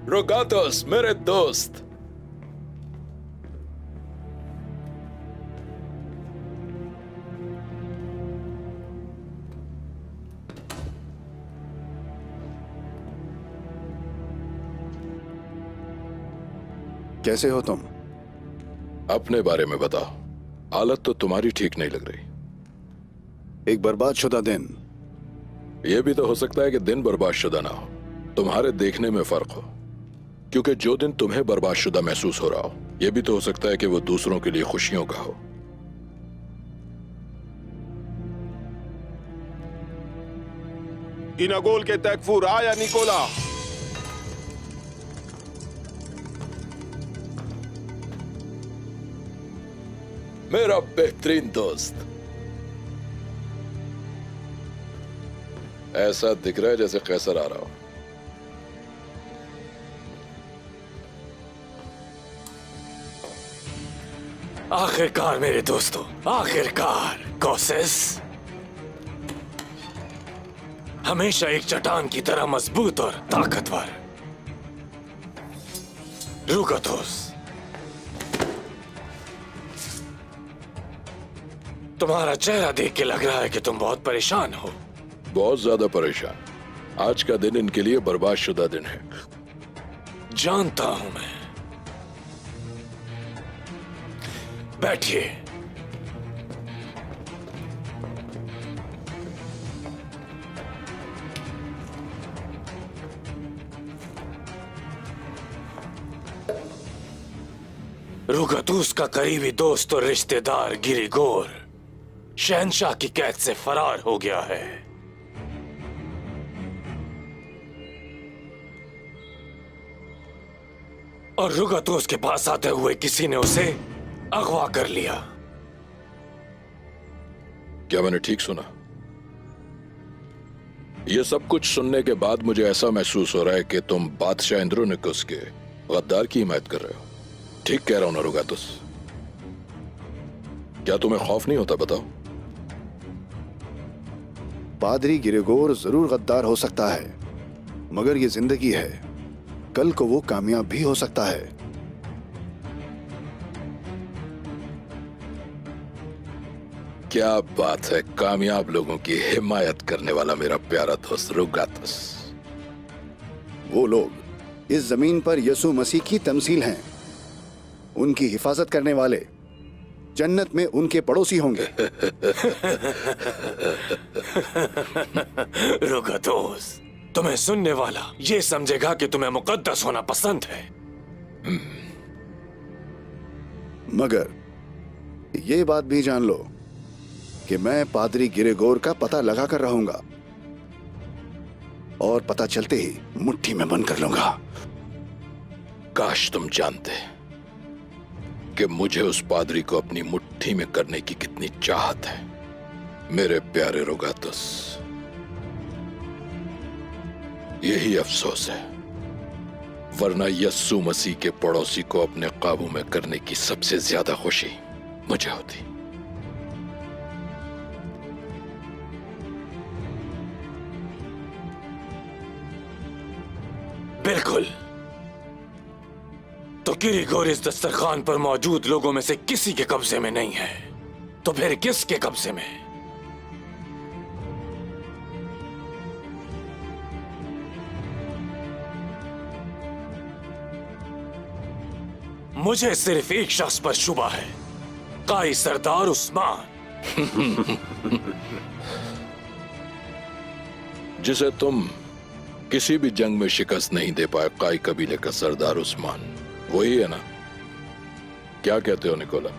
रोगातोस मेरे दोस्त। कैसे हो तुम? अपने बारे में बताओ। हालत तो तुम्हारी ठीक नहीं लग रही। एक बर्बादशुदा दिन। यह भी तो हो सकता है कि दिन बर्बादशुदा ना हो, तुम्हारे देखने में फर्क हो। क्योंकि जो दिन तुम्हें बर्बादशुदा महसूस हो रहा हो, यह भी तो हो सकता है कि वो दूसरों के लिए खुशियों का हो। इनागोल के तकफूर आया निकोला। मेरा बेहतरीन दोस्त। ऐसा दिख रहा है जैसे कैसर आ रहा हो। आखिरकार मेरे दोस्तों, आखिरकार। कोसेस हमेशा एक चट्टान की तरह मजबूत और ताकतवर। रुगतोस, तुम्हारा चेहरा देख के लग रहा है कि तुम बहुत परेशान हो। बहुत ज्यादा परेशान। आज का दिन इनके लिए बर्बादशुदा दिन है। जानता हूं मैं। बैठिए। रुगतूस का करीबी दोस्त और रिश्तेदार गिरिगोर शहंशाह की कैद से फरार हो गया है। और रुगतूस के पास आते हुए किसी ने उसे अगवा कर लिया। क्या मैंने ठीक सुना? यह सब कुछ सुनने के बाद मुझे ऐसा महसूस हो रहा है कि तुम बादशाह इंद्रोनिकुस के गद्दार की हिमायत कर रहे हो। ठीक कह रहा हूं ना रुगातुस? क्या तुम्हें खौफ नहीं होता? बताओ। पादरी गिरिगोर जरूर गद्दार हो सकता है, मगर ये जिंदगी है। कल को वो कामयाब भी हो सकता है। क्या बात है, कामयाब लोगों की हिमायत करने वाला मेरा प्यारा दोस्त रुगातुस। वो लोग इस जमीन पर यसु मसीह की तमसील हैं। उनकी हिफाजत करने वाले जन्नत में उनके पड़ोसी होंगे। रुगतोस, तुम्हें सुनने वाला ये समझेगा कि तुम्हें मुकद्दस होना पसंद है। मगर ये बात भी जान लो कि मैं पादरी गिरिगोर का पता लगा कर रहूंगा और पता चलते ही मुट्ठी में बंद कर लूंगा। काश तुम जानते कि मुझे उस पादरी को अपनी मुट्ठी में करने की कितनी चाहत है, मेरे प्यारे रुगातुस। यही अफसोस है, वरना यस्सु मसीह के पड़ोसी को अपने काबू में करने की सबसे ज्यादा खुशी मुझे होती। बिल्कुल। तो गिरिगोर इस दस्तरखान पर मौजूद लोगों में से किसी के कब्जे में नहीं है, तो फिर किसके कब्जे में? मुझे सिर्फ एक शख्स पर शुबा है, काई सरदार उस्मान। जिसे तुम किसी भी जंग में शिकस्त नहीं दे पाए, काई कबीले का सरदार उस्मान। वही है ना? क्या कहते हो निकोला?